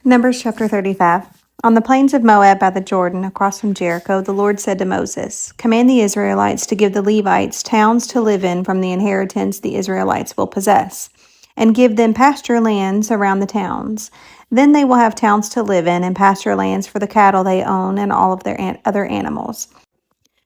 Numbers chapter 35. On the plains of Moab by the Jordan, across from Jericho, the Lord said to Moses, "Command the Israelites to give the Levites towns to live in from the inheritance the Israelites will possess, and give them pasture lands around the towns. Then they will have towns to live in and pasture lands for the cattle they own and all of their other animals.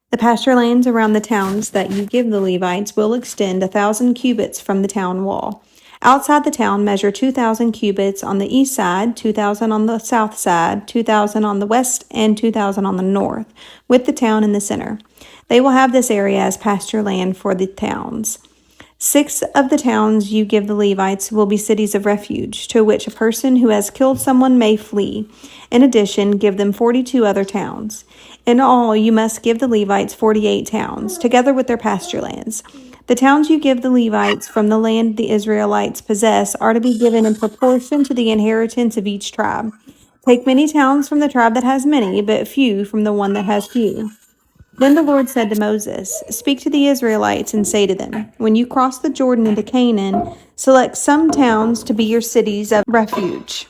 The pasture lands around the towns that you give the Levites will extend 1,000 cubits from the town wall. Outside the town, measure 2,000 cubits on the east side, 2,000 on the south side, 2,000 on the west, and 2,000 on the north, with the town in the center. They will have this area as pasture land for the towns. 6 of the towns you give the Levites will be cities of refuge, to which a person who has killed someone may flee. In addition, give them 42 other towns. In all, you must give the Levites 48 towns, together with their pasture lands. The towns you give the Levites from the land the Israelites possess are to be given in proportion to the inheritance of each tribe. Take many towns from the tribe that has many, but few from the one that has few." Then the Lord said to Moses, "Speak to the Israelites and say to them, when you cross the Jordan into Canaan, select some towns to be your cities of refuge,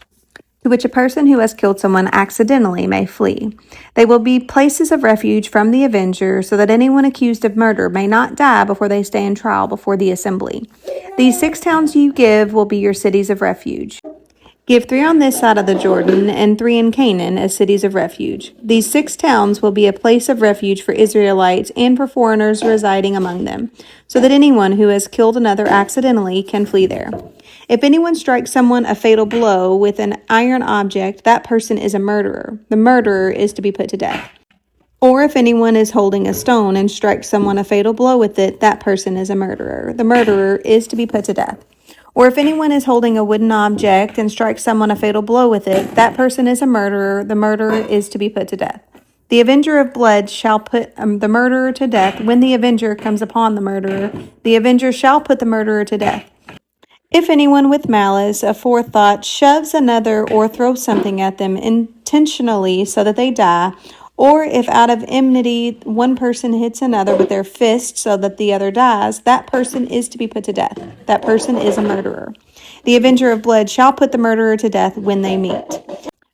to which a person who has killed someone accidentally may flee. They will be places of refuge from the avenger, so that anyone accused of murder may not die before they stand trial before the assembly. These 6 towns you give will be your cities of refuge. Give 3 on this side of the Jordan and 3 in Canaan as cities of refuge. These 6 towns will be a place of refuge for Israelites and for foreigners residing among them, so that anyone who has killed another accidentally can flee there. If anyone strikes someone a fatal blow with an iron object, that person is a murderer. The murderer is to be put to death. Or if anyone is holding a stone and strikes someone a fatal blow with it, that person is a murderer. The murderer is to be put to death. Or if anyone is holding a wooden object and strikes someone a fatal blow with it, that person is a murderer. The murderer is to be put to death. The avenger of blood shall put the murderer to death. When the avenger comes upon the murderer, the avenger shall put the murderer to death. If anyone with malice aforethought shoves another or throws something at them intentionally so that they die, or if out of enmity one person hits another with their fist so that the other dies, that person is to be put to death. That person is a murderer. The avenger of blood shall put the murderer to death when they meet.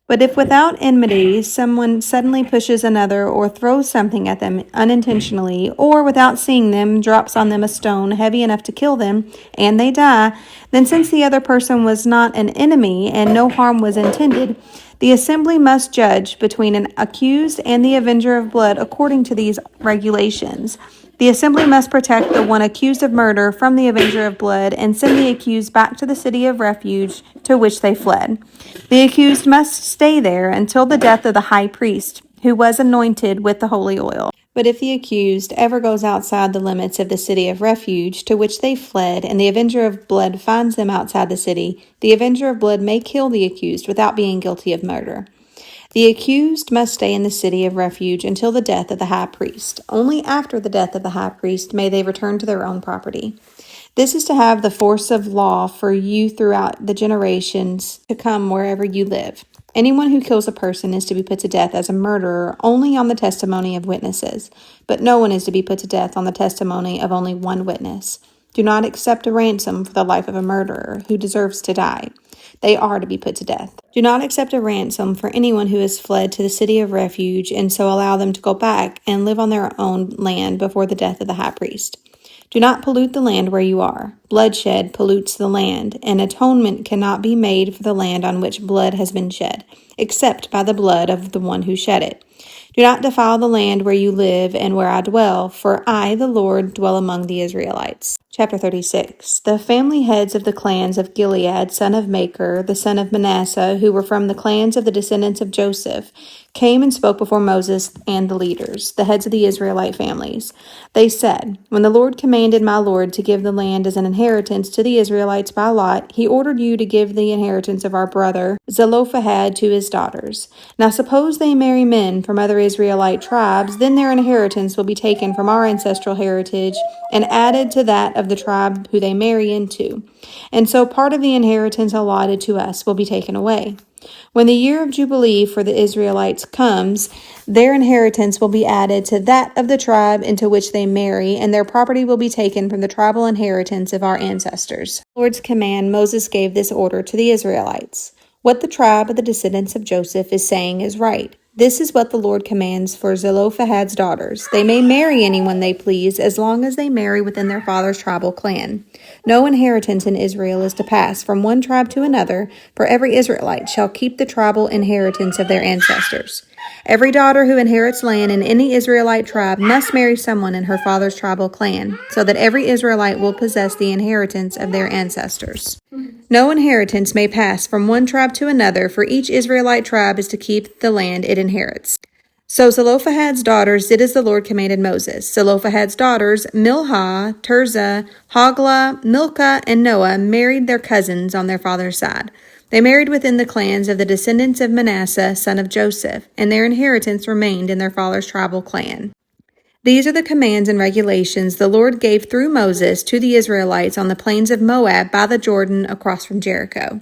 But if without enmity someone suddenly pushes another or throws something at them unintentionally, or without seeing them drops on them a stone heavy enough to kill them, and they die, then since the other person was not an enemy and no harm was intended, the assembly must judge between an accused and the avenger of blood according to these regulations. The assembly must protect the one accused of murder from the avenger of blood and send the accused back to the city of refuge to which they fled. The accused must stay there until the death of the high priest, who was anointed with the holy oil. But if the accused ever goes outside the limits of the city of refuge to which they fled, and the avenger of blood finds them outside the city, the avenger of blood may kill the accused without being guilty of murder. The accused must stay in the city of refuge until the death of the high priest. Only after the death of the high priest may they return to their own property. This is to have the force of law for you throughout the generations to come wherever you live. Anyone who kills a person is to be put to death as a murderer only on the testimony of witnesses, but no one is to be put to death on the testimony of only one witness. Do not accept a ransom for the life of a murderer who deserves to die. They are to be put to death. Do not accept a ransom for anyone who has fled to the city of refuge, and so allow them to go back and live on their own land before the death of the high priest. Do not pollute the land where you are. Bloodshed pollutes the land, and atonement cannot be made for the land on which blood has been shed, except by the blood of the one who shed it. Do not defile the land where you live and where I dwell, for I, the Lord, dwell among the Israelites. Chapter 36. The family heads of the clans of Gilead, son of Machir, the son of Manasseh, who were from the clans of the descendants of Joseph, came and spoke before Moses and the leaders, the heads of the Israelite families. They said, "When the Lord commanded my Lord to give the land as an inheritance to the Israelites by lot, he ordered you to give the inheritance of our brother Zelophehad to his daughters. Now suppose they marry men from other Israelite tribes, then their inheritance will be taken from our ancestral heritage and added to that of the tribe who they marry into. And so part of the inheritance allotted to us will be taken away. When the year of Jubilee for the Israelites comes, their inheritance will be added to that of the tribe into which they marry, and their property will be taken from the tribal inheritance of our ancestors." At the Lord's command, Moses gave this order to the Israelites. What the tribe of the descendants of Joseph is saying is right. This is what the Lord commands for Zelophehad's daughters. They may marry anyone they please as long as they marry within their father's tribal clan. No inheritance in Israel is to pass from one tribe to another, for every Israelite shall keep the tribal inheritance of their ancestors. Every daughter who inherits land in any Israelite tribe must marry someone in her father's tribal clan, so that every Israelite will possess the inheritance of their ancestors. No inheritance may pass from one tribe to another, for each Israelite tribe is to keep the land it inherits. So Zelophehad's daughters did as the Lord commanded Moses. Zelophehad's daughters, Milhah, Tirzah, Hoglah, Milcah, and Noah, married their cousins on their father's side. They married within the clans of the descendants of Manasseh, son of Joseph, and their inheritance remained in their father's tribal clan. These are the commands and regulations the Lord gave through Moses to the Israelites on the plains of Moab by the Jordan across from Jericho.